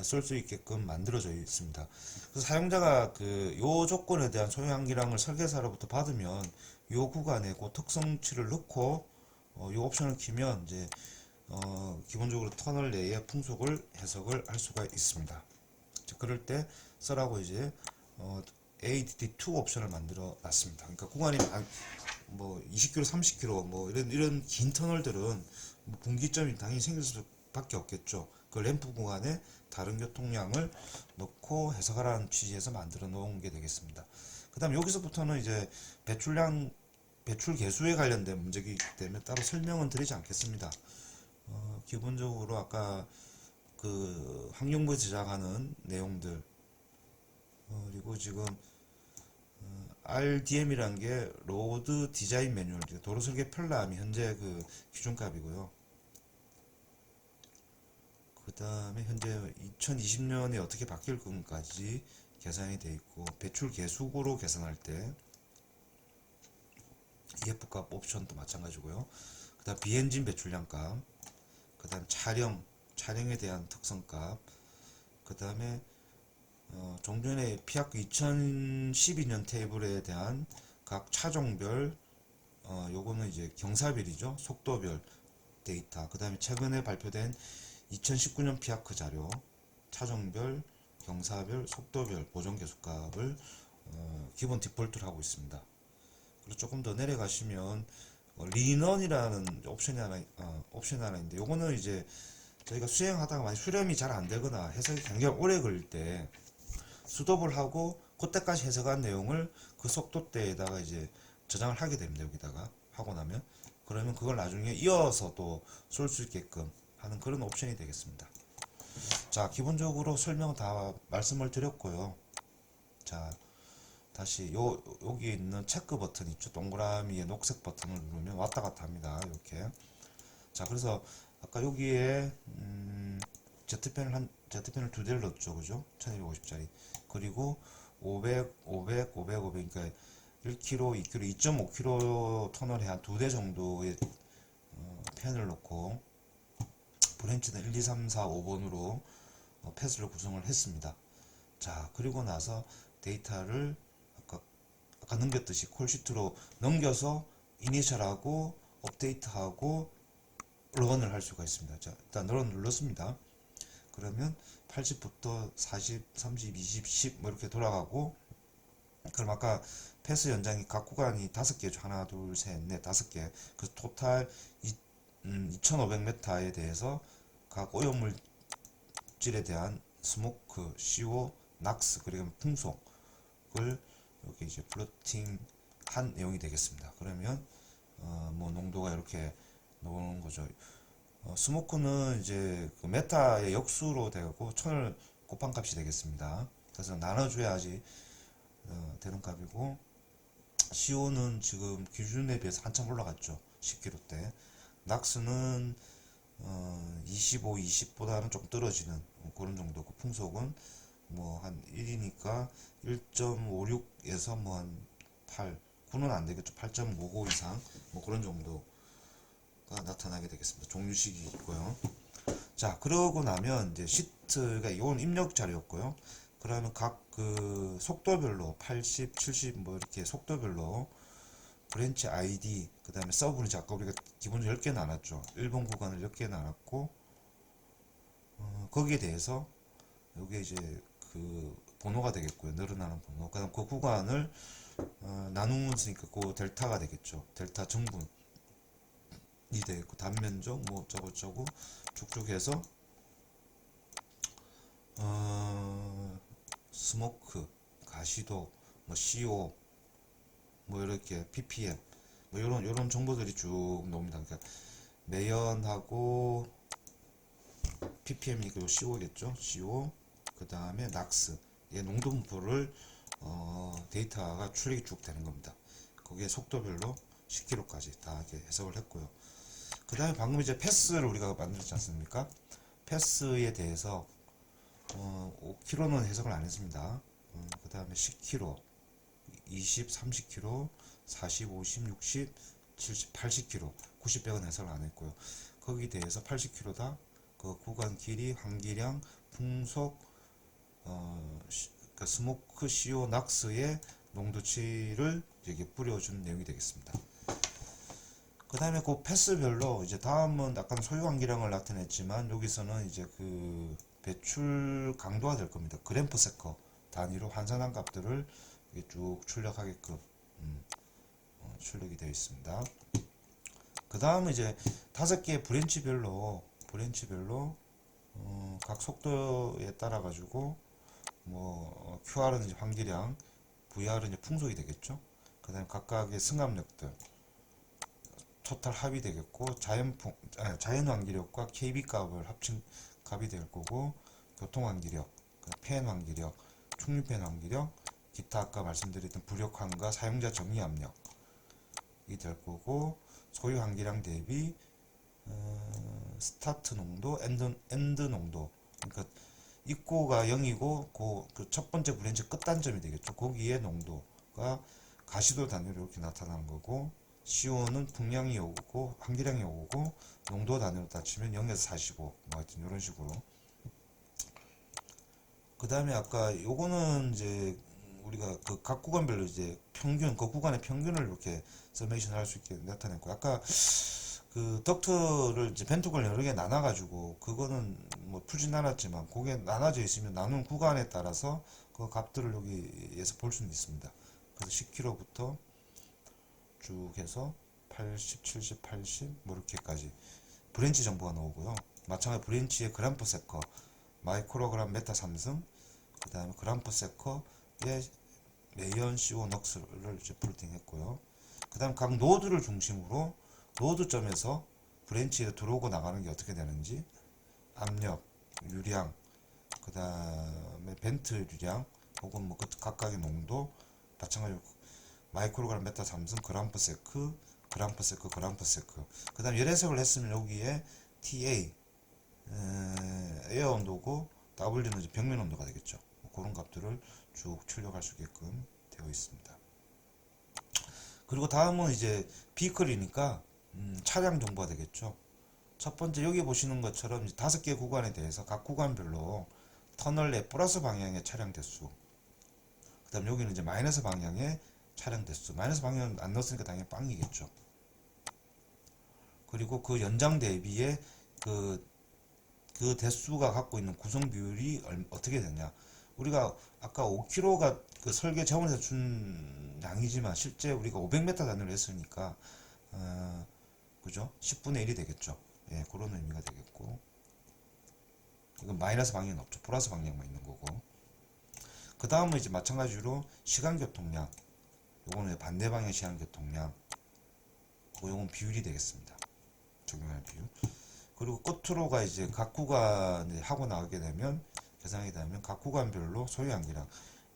쏠 수 있게끔 만들어져 있습니다. 그래서 사용자가 그 요 조건에 대한 소유 한계량을 설계사로부터 받으면 요 구간에 그 특성치를 넣고 요 옵션을 키면 이제 기본적으로 터널 내의 풍속을 해석을 할 수가 있습니다. 그럴 때 써라고 이제 ADT2 옵션을 만들어 놨습니다. 그러니까 구간이 뭐 20km, 30km 뭐 이런 긴 터널들은 뭐 분기점이 당연히 생길 수밖에 없겠죠. 그 램프 구간에 다른 교통량을 넣고 해석하라는 취지에서 만들어 놓은 게 되겠습니다. 그 다음 여기서부터는 이제 배출 개수에 관련된 문제이기 때문에 따로 설명은 드리지 않겠습니다. 기본적으로 아까 그 환경부에 제작하는 내용들 그리고 지금 RDM이라는 게 로드 디자인 매뉴얼, 도로 설계 편람이 현재 그 기준값이고요. 그 다음에 현재 2020년에 어떻게 바뀔 건까지 계산이 되어 있고, 배출 계수구로 계산할 때 EF값 옵션도 마찬가지고요. 그 다음 비엔진 배출량 값, 그 다음 촬영에 대한 특성값, 그 다음에 좀 전에 피아크 2012년 테이블에 대한 각 차종별 요거는 이제 경사별이죠. 속도별 데이터. 그 다음에 최근에 발표된 2019년 피아크 자료 차종별, 경사별, 속도별 보정 계수값을 기본 디폴트로 하고 있습니다. 그리고 조금 더 내려가시면 리넌이라는 옵션이 하나 있는데 요거는 이제 저희가 수행하다가 만약 수렴이 잘 안되거나 해석이 굉장히 오래 걸릴 때 스톱을 하고 그때까지 해석한 내용을 그 속도대에다가 이제 저장을 하게 됩니다. 여기다가 하고 나면 그러면 그걸 나중에 이어서 또 쏠 수 있게끔 하는 그런 옵션이 되겠습니다. 자, 기본적으로 설명은 다 말씀을 드렸고요. 자, 다시 여기 있는 체크 버튼 있죠. 동그라미에 녹색 버튼을 누르면 왔다 갔다 합니다. 이렇게. 자, 그래서 아까 여기에 Z펜을 두 대를 넣었죠. 그죠? 1250짜리. 그리고 500, 500, 500, 500, 그러니까 1km, 2km, 2.5km 터널에 한 두 대 정도의 펜을 넣고 브랜치는 1, 2, 3, 4, 5번으로 패스를 구성을 했습니다. 자, 그리고 나서 데이터를 아까 넘겼듯이 콜시트로 넘겨서 이니셜하고 업데이트하고 런을 할 수가 있습니다. 자, 일단 런 눌렀습니다. 그러면 80부터 40, 30, 20, 10 뭐 이렇게 돌아가고, 그럼 아까 패스 연장이 각 구간이 5개죠. 하나, 둘, 셋, 넷, 5개. 그래서 토탈 2500m에 대해서 각 오염물질에 대한 스모크, CO, 낙스, 그리고 풍속을 이렇게 이제 플로팅한 내용이 되겠습니다. 그러면 뭐 농도가 이렇게 나오는 거죠. 스모크는 이제 그 메타의 역수로 되고 천을 곱한 값이 되겠습니다. 그래서 나눠줘야지 되는 값이고, CO는 지금 기준에 비해서 한참 올라갔죠. 10kg대. 낙스는 25, 20보다는 좀 떨어지는 그런 정도고, 풍속은 뭐 한 1이니까 1.56에서 뭐 한 8, 9는 안 되겠죠. 8.55 이상 뭐 그런 정도가 나타나게 되겠습니다. 종류식이 있고요. 자, 그러고 나면 이제 시트가 이건 입력 자료였고요. 그러면 각 그 속도별로 80, 70 뭐 이렇게 속도별로 브랜치 아이디, 그 다음에 서브브랜치 아까 우리가 기본적으로 10개 나눴죠. 1번 구간을 10개 나눴고, 거기에 대해서 여기에 이제 그 번호가 되겠고요. 늘어나는 번호. 그 다음 그 구간을 나누니까 그 델타가 되겠죠. 델타 정분이 되겠고, 단면적 뭐 어쩌고저쩌고 쭉쭉 해서 스모크, 가시도, 뭐 CO, 뭐 이렇게 ppm, 뭐 요런 정보들이 쭉 나옵니다. 그러니까 매연하고 ppm이 그 CO겠죠. CO, 그 다음에 낙스, 얘 농도 분포를 데이터가 출력이 쭉 되는 겁니다. 거기에 속도별로 10km까지 다 이렇게 해석을 했고요. 그 다음에 방금 이제 패스를 우리가 만들었지 않습니까? 패스에 대해서 5km는 해석을 안 했습니다. 그 다음에 10km, 20, 30km, 40, 50, 60, 70, 80km, 90, 100은 해석을 안 했고요. 거기에 대해서 80km다. 그 구간 길이, 환기량, 풍속, 그러니까 스모크 CO 낙스의 농도치를 이게 뿌려준 내용이 되겠습니다. 그 다음에 그 패스별로 이제 다음은 약간 소유 환기량을 나타냈지만 여기서는 이제 그 배출 강도가 될 겁니다. 그램 퍼 세커 단위로 환산한 값들을 쭉 출력하게끔 출력이 되어 있습니다. 그 다음은 이제 5개의 브랜치별로 각 속도에 따라 가지고 뭐 QR은 이제 환기량, VR은 이제 풍속이 되겠죠. 그 다음에 각각의 승합력들, 토탈 합이 되겠고 자연 환기력과 KB 값을 합친 값이 될 거고, 교통 환기력, 팬 환기력, 충류팬 환기력, 기타 아까 말씀드렸던 부력환과 사용자 정의 압력이 될 거고, 소유 환기량 대비 스타트 농도, 엔드 농도, 그러니까 입구가 0이고 그 첫 번째 브랜치 끝단점이 되겠죠. 거기에 농도가 가시도 단위로 이렇게 나타나는 거고, CO는 풍량이 오고 환기량이 오고 농도 단위로 따지면 0에서 45, 뭐 하여튼 이런 식으로. 그 다음에 아까 요거는 이제 우리가 그 각 구간별로 이제 평균, 그 구간의 평균을 이렇게 서메이션 할 수 있게 나타냈고, 아까 그 덕트를 이제 벤트걸 여러 개 나눠 가지고 그거는 뭐 풀진 않았지만 그게 나눠져 있으면 나눈 구간에 따라서 그 값들을 여기에서 볼 수는 있습니다. 그래서 10km부터 쭉 해서 80, 70, 80 뭐 이렇게까지 브랜치 정보가 나오고요. 마찬가지 브랜치의 그램 퍼 세커, 마이크로그램 메타 3승, 그 다음에 그램 퍼 세커의 매연 CO 넉스를 이제 플로팅 했고요. 그 다음 각 노드를 중심으로 노드점에서 브랜치에 들어오고 나가는 게 어떻게 되는지, 압력, 유량, 그 다음에 벤트 유량, 혹은 뭐 각각의 농도, 마찬가지로 마이크로그램 메타 3승, 그램 퍼 세크, 그램 퍼 세크, 그램 퍼 세크. 그 다음 열해석을 했으면 여기에 TA, 에어 온도고, W는 이제 벽면 온도가 되겠죠. 그런 값들을 쭉 출력할 수 있게끔 되어 있습니다. 그리고 다음은 이제 비클이니까 차량 정보가 되겠죠. 첫 번째 여기 보시는 것처럼 5개 구간에 대해서 각 구간별로 터널 내 플러스 방향의 차량 대수, 그 다음 여기는 이제 마이너스 방향의 차량 대수, 마이너스 방향 안 넣었으니까 당연히 빵이겠죠. 그리고 그 연장 대비의 그 대수가 갖고 있는 구성 비율이 어떻게 되냐. 우리가 아까 5km가 그 설계 자원에서 준 양이지만 실제 우리가 500m 단위로 했으니까 그죠? 10분의 1이 되겠죠. 예, 그런 의미가 되겠고, 이건 마이너스 방향은 없죠. 플러스 방향만 있는 거고. 그 다음은 이제 마찬가지로 시간 교통량, 요거는 반대 방향 시간 교통량, 요건 비율이 되겠습니다. 적용할 비율. 그리고 끝으로가 이제 각 구간 하고 나가게 되면, 계산하게 되면 각 구간별로 소유 환기량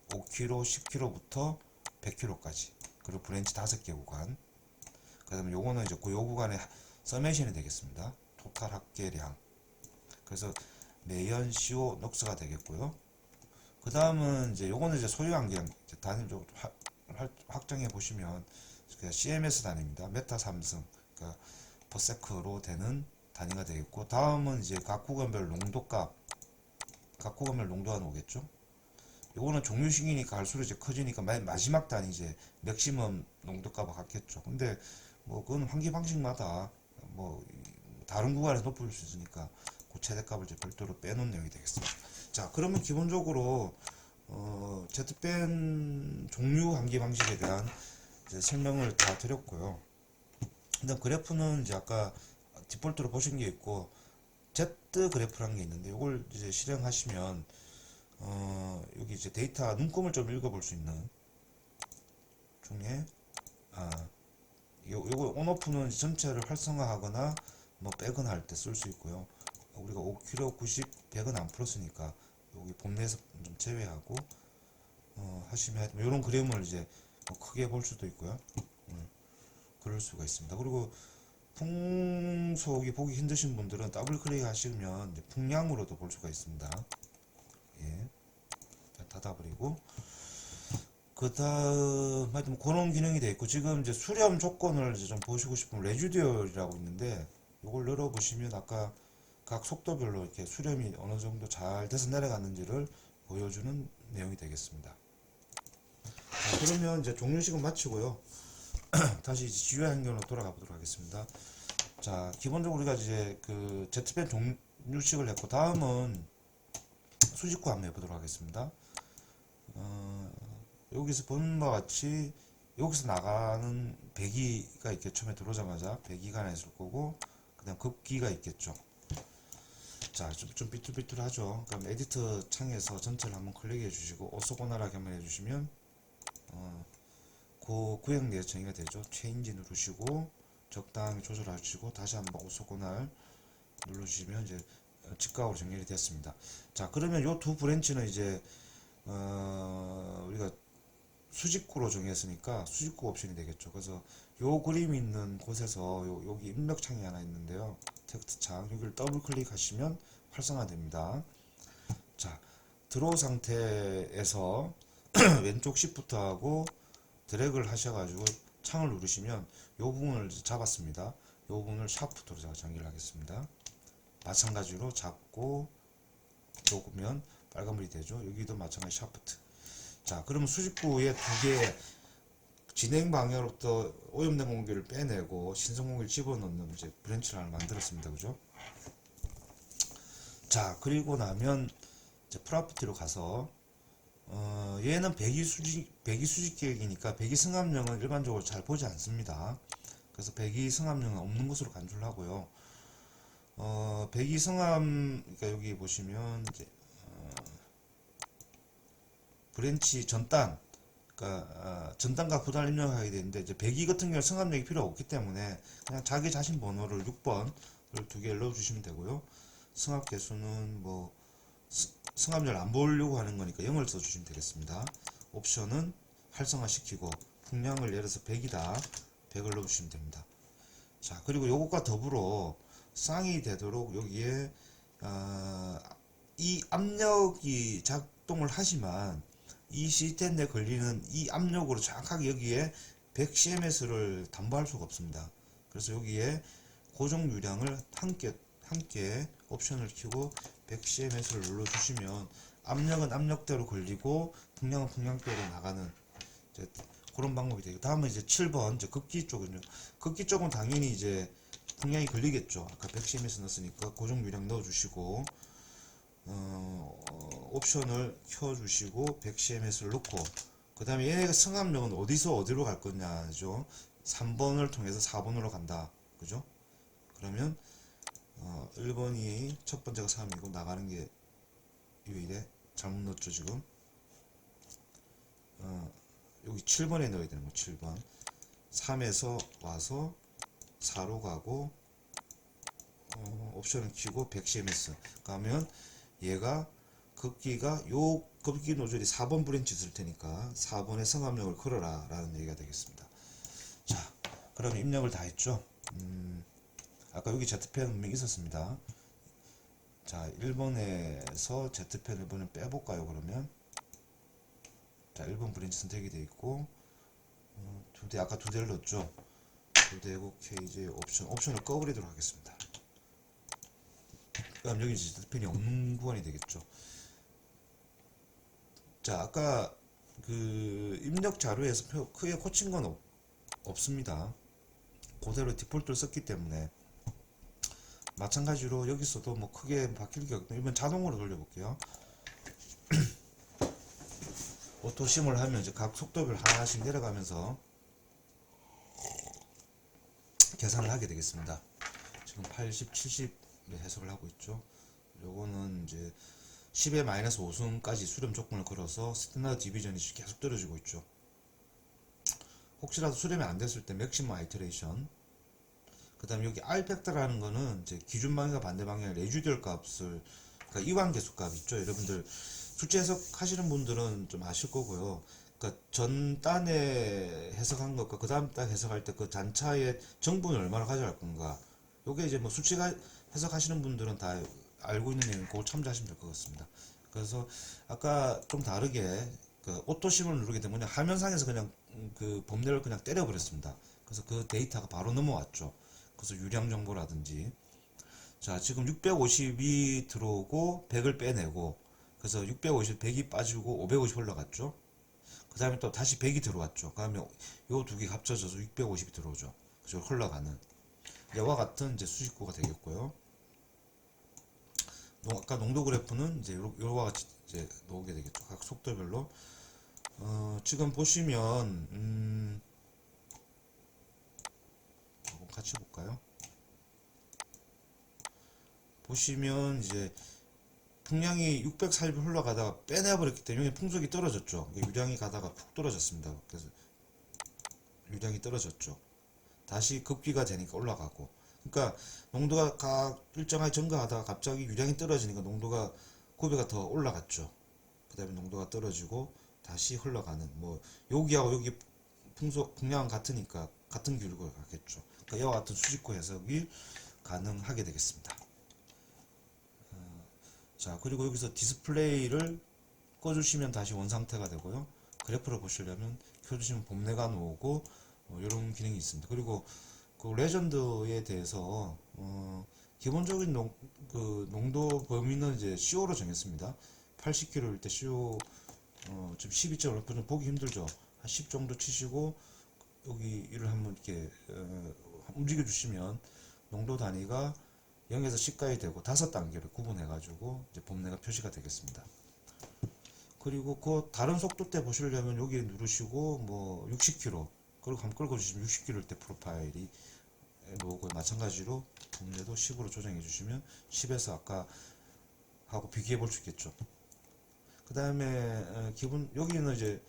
5km, 10km부터 100km까지, 그리고 브랜치 5개 구간. 그 다음에 요거는 이제 그 요 구간의 서메이션이 되겠습니다. 토탈 합계량. 그래서 매연 CO 녹스가 되겠고요. 그 다음은 이제 요거는 이제 소유 환기량 단위적으로 확정해 보시면 CMS 단위입니다. 메타 3승, 그러니까 퍼세크로 되는 단위가 되겠고, 다음은 이제 각 구간별 농도값, 각 구간별 농도가 나오겠죠. 요거는 종류 시기니까 갈수록 이제 커지니까 마지막 단위 이제 맥시멈 농도값을 갖겠죠. 근데 뭐 그건 환기 방식마다 뭐 다른 구간에서 높을 수 있으니까 그 최대값을 이제 별도로 빼놓은 내용이 되겠습니다. 자, 그러면 기본적으로 Z밴 종류 환기 방식에 대한 이제 설명을 다 드렸고요. 근데 그래프는 이제 아까 디폴트로 보신 게 있고 Z 그래프라는 게 있는데, 이걸 이제 실행하시면 여기 이제 데이터 눈금을 좀 읽어볼 수 있는 중에 요거 온오프는 전체를 활성화하거나 뭐 빼거나 할 때 쓸 수 있고요. 우리가 5kg, 90, 100은 안 풀었으니까 여기 본내에서 좀 제외하고 하시면 이런 그림을 이제 뭐 크게 볼 수도 있고요. 그럴 수가 있습니다. 그리고 풍속이 보기 힘드신 분들은 더블 클릭 하시면 이제 풍량으로도 볼 수가 있습니다. 예, 닫아버리고, 그 다음 하여튼 그런 기능이 돼 있고, 지금 이제 수렴 조건을 이제 좀 보시고 싶으면 레지듀얼이라고 있는데, 이걸 열어보시면 아까 각 속도별로 이렇게 수렴이 어느 정도 잘 돼서 내려갔는지를 보여주는 내용이 되겠습니다. 자, 그러면 이제 종료식은 마치고요. 다시 이제 GUI 환경으로 돌아가 보도록 하겠습니다. 자, 기본적으로 우리가 이제 그 Z펜 종료식을 했고, 다음은 수직구 한번 해보도록 하겠습니다. 여기서 보는 바와 같이 여기서 나가는 배기가 있겠죠. 처음에 들어오자마자 배기가 하나 있을 거고, 그 다음 급기가 있겠죠. 자, 좀 삐뚤삐뚤하죠. 그럼 에디터 창에서 전체를 한번 클릭해 주시고 오소고나라게 한번 해주시면 그 구역 내에 정의가 되죠. 체인지 누르시고 적당히 조절하시고 다시 한번 오소고날 누르시면 이제 직각으로 정렬이 됐습니다. 자, 그러면 요 두 브랜치는 이제 우리가 수직구로 정했으니까 수직구 옵션이 되겠죠. 그래서 요 그림 있는 곳에서 여기 입력창이 하나 있는데요. 텍스트 창 여기를 더블 클릭하시면 활성화됩니다. 자, 드로우 상태에서 왼쪽 시프트하고 드래그를 하셔가지고 창을 누르시면 요 부분을 잡았습니다. 요 부분을 샤프트로 제가 정의를 하겠습니다. 마찬가지로 잡고 놓으면 빨간불이 되죠. 여기도 마찬가지 샤프트. 자, 그러면 수직구에 두 개 진행 방향으로부터 오염된 공기를 빼내고 신선 공기를 집어넣는 이제 브랜치를 하나 만들었습니다. 그죠? 자, 그리고 나면 이제 프로퍼티로 가서 얘는 배기 수직 계획이니까 배기 승합령은 일반적으로 잘 보지 않습니다. 그래서 배기 승합령은 없는 것으로 간주를 하고요. 배기 승합, 그러니까 여기 보시면 이제 브랜치 전단, 그러니까 전단과 부단을 입력하게 되는데, 이제 배기 같은 경우는 승합력이 필요 없기 때문에 그냥 자기 자신 번호를 6번을 두 개를 넣어주시면 되고요. 승합 개수는 뭐 승합률 안 보려고 하는 거니까 0을 써주시면 되겠습니다. 옵션은 활성화시키고 풍량을 예를 들어서 100이다 100을 넣어주시면 됩니다. 자, 그리고 요것과 더불어 쌍이 되도록 여기에 이 압력이 작동을 하지만 이 시스템 내 걸리는 이 압력으로 정확하게 여기에 100cms를 담보할 수가 없습니다. 그래서 여기에 고정 유량을 함께 옵션을 켜고 100cms를 눌러주시면 압력은 압력대로 걸리고 풍량은 풍량대로 나가는 이제 그런 방법이 되고, 다음은 이제 7번 이제 급기 쪽은요. 급기 쪽은 당연히 이제 풍량이 걸리겠죠. 아까 100cms 넣었으니까 고정 유량 넣어주시고 옵션을 켜주시고 100cms를 넣고, 그 다음에 얘네가 승합력은 어디서 어디로 갈 거냐죠. 3번을 통해서 4번으로 간다. 그죠? 그러면 1번이 첫 번째가 3이고 나가는 게 유일해. 잘못 넣었죠 지금. 여기 7번에 넣어야 되는 거. 7번 3에서 와서 4로 가고 옵션을 키고 100cms 가면 얘가 급기가 요 급기 노즐이 4번 브랜치 있을 테니까 4번의 승합력을 걸어라 라는 얘기가 되겠습니다. 자, 그럼 입력을 다 했죠. 아까 여기 Z펜 분명히 있었습니다. 자, 1번에서 Z펜 1번을 빼볼까요? 그러면 자, 1번 브랜치 선택이 되어 있고 두 대, 아까 두 대를 넣었죠. 두 대고 KJ 옵션을 꺼버리도록 하겠습니다. 그럼 여기 Z펜이 없는 구간이 되겠죠. 자, 아까 그 입력 자료에서 크게 고친 건 없습니다. 그대로 디폴트를 썼기 때문에 마찬가지로 여기서도 뭐 크게 바뀔 게 없고, 이번 자동으로 돌려볼게요. 오토 심을 하면 이제 각 속도별 하나씩 내려가면서 계산을 하게 되겠습니다. 지금 80, 70 해석을 하고 있죠. 요거는 이제 10의 마이너스 5승까지 수렴 조건을 걸어서 스탠다드 디비전이 계속 떨어지고 있죠. 혹시라도 수렴이 안 됐을 때 맥시멈 아이터레이션, 그 다음에 여기 R 팩터라는 거는 이제 기준 방향과 반대 방향의 레지듀얼 값을, 그러니까 이완 계수 값 있죠. 여러분들 출제 해석 하시는 분들은 좀 아실 거고요. 그러니까 전 단에 해석한 것과 그 다음 단 해석할 때 그 단차의 정분을 얼마나 가져갈 건가, 요게 이제 뭐 수치 해석하시는 분들은 다 알고 있는 내용, 그걸 참조하시면 될 것 같습니다. 그래서 아까 좀 다르게 그 오토심을 누르게 되면 그냥 화면상에서 그냥 그 범례를 그냥 때려버렸습니다. 그래서 그 데이터가 바로 넘어왔죠. 그래서 유량 정보라든지 자 지금 650이 들어오고 100을 빼내고 그래서 650, 100이 빠지고 550 올라갔죠. 그 다음에 또 다시 100이 들어왔죠. 그 다음에 요 두 개 합쳐져서 650이 들어오죠. 그죠? 흘러가는 이와 같은 이제 수식구가 되겠고요. 아까 농도 그래프는 이제 요와 같이 이제 나오게 되겠죠. 각 속도별로. 지금 보시면 한번 같이 볼까요? 보시면 이제 풍량이 640이 흘러가다가 빼내버렸기 때문에 풍속이 떨어졌죠. 유량이 가다가 푹 떨어졌습니다. 그래서 유량이 떨어졌죠. 다시 급기가 되니까 올라가고. 그러니까 농도가 각 일정하게 증가하다가 갑자기 유량이 떨어지니까 농도가 고배가 더 올라갔죠. 그 다음에 농도가 떨어지고 다시 흘러가는 뭐 여기하고 여기 풍량은 같으니까 같은 기울기가 가겠죠. 그러니까 이와 같은 수직구 해석이 가능하게 되겠습니다. 자 그리고 여기서 디스플레이를 꺼주시면 다시 원상태가 되고요. 그래프를 보시려면 켜주시면 봄내가 나오고 이런 기능이 있습니다. 그리고 그 레전드에 대해서 기본적인 농도 범위는 이제 CO로 정했습니다. 80km일 때 CO 지금 12.5% 보기 힘들죠. 한 10 정도 치시고 여기를 한번 이렇게 움직여 주시면 농도 단위가 0에서 10까지 되고 5단계를 구분해 가지고 이제 봄내가 표시가 되겠습니다. 그리고 그 다른 속도대 보시려면 여기 누르시고 뭐 60km 그리고 한번 끌고 주시면 60km일 때 프로파일이 나오고 마찬가지로 봄내도 10으로 조정해 주시면 10에서 아까 하고 비교해 볼 수 있겠죠. 그 다음에 기본 여기는 이제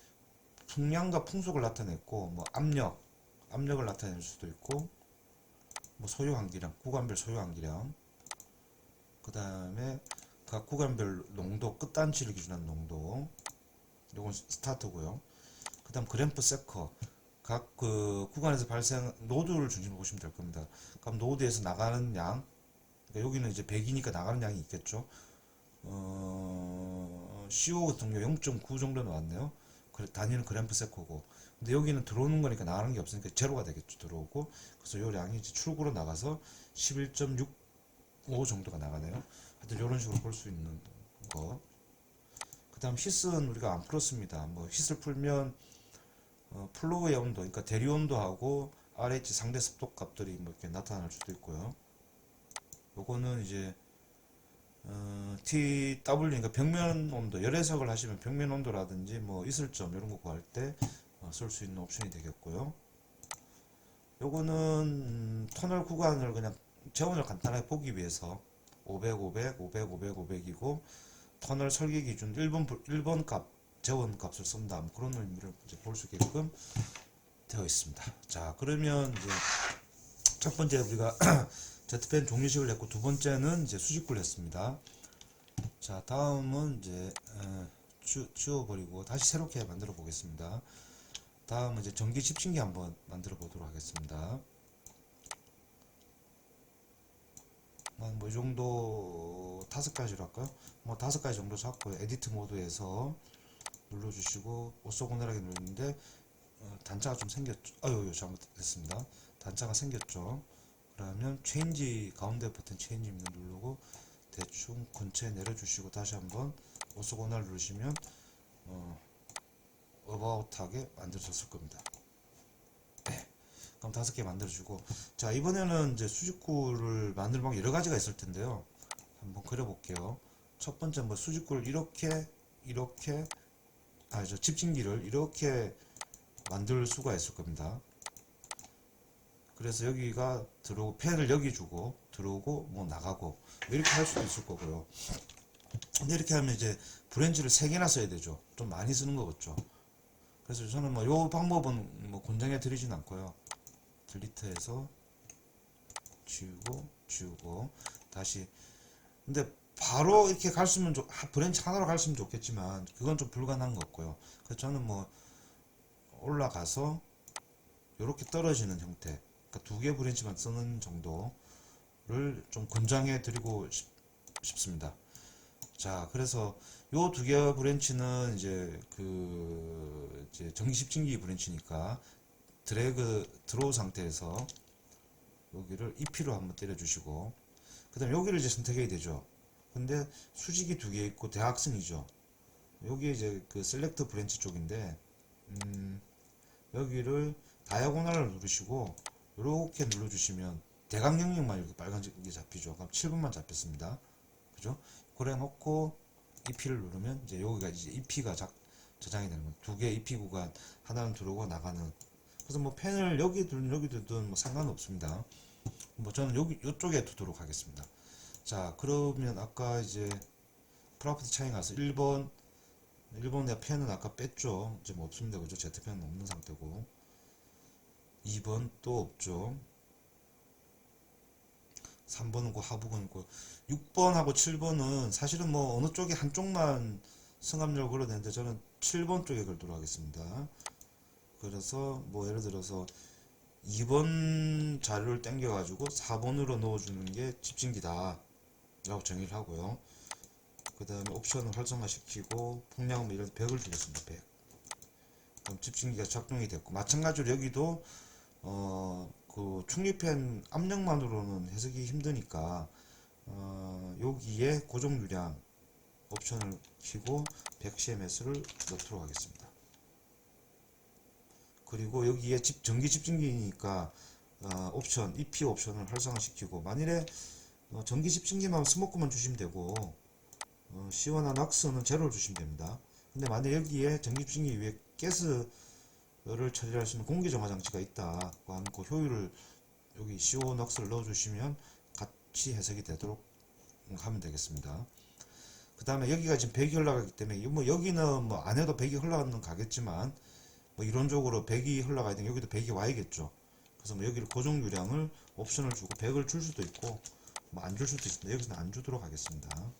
풍량과 풍속을 나타냈고 뭐 압력을 나타낼 수도 있고 뭐 소요 환기량 구간별 소요 환기량 그 다음에 각 구간별 농도 끝단치를 기준한 농도 요건 스타트고요. 그 다음 그램프 세커 각 그 구간에서 발생 노드를 중심으로 보시면 될 겁니다. 그럼 노드에서 나가는 양 그러니까 여기는 이제 100이니까 나가는 양이 있겠죠. CO 같은 경우 0.9 정도 나왔네요. 단위는 그램프 세커고 근데 여기는 들어오는 거니까 나가는 게 없으니까 제로가 되겠죠. 들어오고 그래서 요 양이 이제 출구로 나가서 11.65 정도가 나가네요. 하여튼 이런 식으로 볼 수 있는 거. 그 다음 히스는 우리가 안 풀었습니다. 뭐 히스를 풀면 플로우의 온도, 그러니까 대리 온도하고 RH 상대 습도 값들이 뭐 이렇게 나타날 수도 있고요. 요거는 이제 TW, 그러니까 벽면 온도, 열 해석을 하시면 벽면 온도라든지 뭐 이슬점 이런 거 구할 때 쓸 수 있는 옵션이 되겠고요. 요거는 터널 구간을 그냥 재원을 간단하게 보기 위해서 500, 500, 500, 500, 500이고 터널 설계 기준 1번 값 재원 값을 쓴다. 뭐 그런 의미를 이제 볼 수 있게끔 되어 있습니다. 자, 그러면 이제 첫 번째 우리가 Z펜 종류식을 했고 두 번째는 이제 수직구를 했습니다. 자, 다음은 이제 지워버리고 다시 새롭게 만들어 보겠습니다. 다음은 이제 전기 집중기 한번 만들어 보도록 하겠습니다. 뭐 이 정도 5가지로 할까요? 뭐 5가지 정도 잡고 에디트 모드에서 눌러주시고 오쏘고나라하게 누르는데 단자가 좀 생겼죠. 아유 잘못했습니다. 단자가 생겼죠. 그러면 체인지 가운데 버튼 체인지 누르고 대충 근처에 내려주시고 다시 한번 오쏘고나를 누르시면 어바웃하게 만들어졌을 겁니다. 네. 그럼 5개 만들어주고 자 이번에는 이제 수직구를 만들 방법 여러 가지가 있을 텐데요. 한번 그려볼게요. 첫 번째 뭐 수직구를 이렇게 집진기를 이렇게 만들 수가 있을 겁니다. 그래서 여기가 들어오고 펜을 여기 주고 들어오고 뭐 나가고 이렇게 할 수도 있을 거고요. 근데 이렇게 하면 이제 브랜치를 3개나 써야 되죠. 좀 많이 쓰는 거겠죠. 그래서 저는 뭐 요 방법은 뭐 권장해 드리진 않고요. 딜리트해서 지우고 다시 근데 바로 이렇게 갈 수 있으면 브랜치 하나로 갈 수 있으면 좋겠지만 그건 좀 불가능한 것 같고요. 그래서 저는 뭐 올라가서 이렇게 떨어지는 형태 그러니까 2개 브랜치만 쓰는 정도를 좀 권장해 드리고 싶습니다. 자, 그래서 요 두 개 브랜치는 이제 전기 집진기 브랜치니까 드로우 상태에서 여기를 EP로 한번 때려주시고, 그 다음에 여기를 이제 선택해야 되죠. 근데 수직이 두 개 있고 대각선이죠. 여기 이제 그 셀렉트 브랜치 쪽인데, 여기를 다이아고널을 누르시고 이렇게 눌러주시면 대각 영역만 이렇게 빨간색이 잡히죠. 그럼 7번만 잡혔습니다. 그죠? 그래 놓고 EP를 누르면 이제 여기가 이제 EP가 저장이 되는 거예요. 두 개 EP 구간, 하나는 들어오고 나가는. 그래서 뭐 펜을 여기 두든 여기 두든 뭐 상관없습니다. 뭐 저는 여기 이쪽에 두도록 하겠습니다. 자, 그러면 아까 이제 프로퍼티 창에 가서 1번 내가 펜은 아까 뺐죠. 이제 뭐 없습니다. 그죠? Z펜은 없는 상태고. 2번 또 없죠. 3번은 그 하부근 있고, 6번하고 7번은 사실은 뭐 어느 쪽에 한쪽만 승합력을 걸어야 되는데 저는 7번 쪽에 걸도록 하겠습니다. 그래서 뭐 예를 들어서 2번 자료를 당겨 가지고 4번으로 넣어주는 게 집진기다 라고 정의를 하고요. 그 다음에 옵션을 활성화시키고 풍량 이런 100을 주겠습니다. 100. 그럼 집진기가 작동이 됐고, 마찬가지로 여기도 그 충립팬 압력만으로는 해석이 힘드니까 여기에 고정 유량 옵션을 키고 100cms를 넣도록 하겠습니다. 그리고 여기에 전기 집진기니까 옵션 EP 옵션을 활성화시키고, 만일에 전기 집진기만 스모크만 주시면 되고 C원한 왁스는 제로를 주시면 됩니다. 근데 만약 여기에 전기 집진기 위에 가스를 처리할 수 있는 공기 정화 장치가 있다 하면 그 효율을 여기 CO 왁스를 넣어주시면 같이 해석이 되도록 하면 되겠습니다. 그 다음에 여기가 지금 100이 흘러가기 때문에 뭐 여기는 뭐 안 해도 100이 흘러가는 가겠지만 뭐 이론적으로 100이 흘러가야 되면 여기도 100이 와야겠죠. 그래서 뭐 여기를 고정 유량을 옵션을 주고 100을 줄 수도 있고 뭐 안 줄 수도 있습니다. 여기서는 안 주도록 하겠습니다.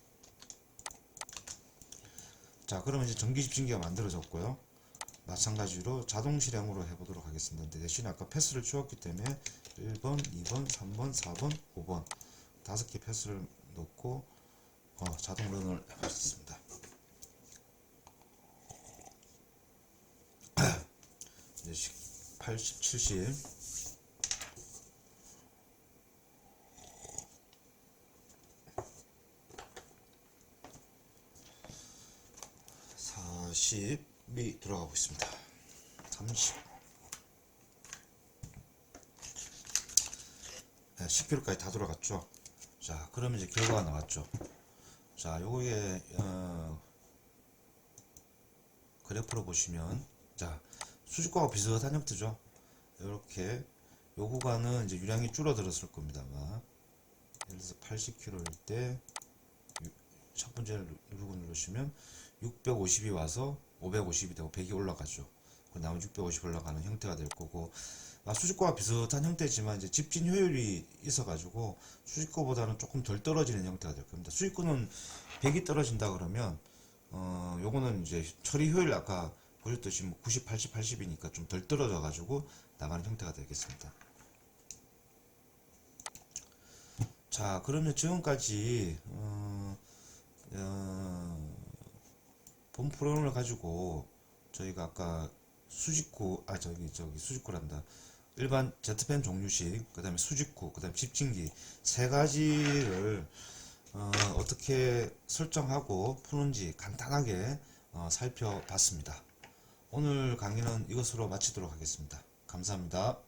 자, 그러면 이제 전기 집진기가 만들어졌고요. 마찬가지로 자동 실행으로 해보도록 하겠습니다. 근데 대신에 아까 패스를 주었기 때문에 1번, 2번, 3번, 4번, 5번 5개 패스를 넣고 자동 런을 해보겠습니다. 이제 80, 70 40이 들어가고 있습니다. 30 10kg까지 다 돌아갔죠. 자, 그러면 이제 결과가 나왔죠. 자, 요게 그래프로 보시면, 자, 수직과가 비슷한 형태죠. 이렇게 요 구간은 이제 유량이 줄어들었을 겁니다. 아마 예를 들어서 80kg일 때 첫 번째를 누르고 누르시면 650이 와서 550이 되고 100이 올라가죠. 그 나머지 650 올라가는 형태가 될 거고, 수직과와 비슷한 형태지만 이제 집진 효율이 있어가지고 수직과보다는 조금 덜 떨어지는 형태가 될 겁니다. 수직과는 100이 떨어진다 그러면 요거는 이제 처리 효율 아까 보셨듯이 뭐 90, 80, 80이니까 좀 덜 떨어져 가지고 나가는 형태가 되겠습니다. 자, 그러면 지금까지 본 프로그램을 가지고 저희가 아까 수직구, 수직구란다. 일반 Z펜 종류식, 그 다음에 수직구, 그 다음에 집진기 세 가지를 어떻게 설정하고 푸는지 간단하게 살펴봤습니다. 오늘 강의는 이것으로 마치도록 하겠습니다. 감사합니다.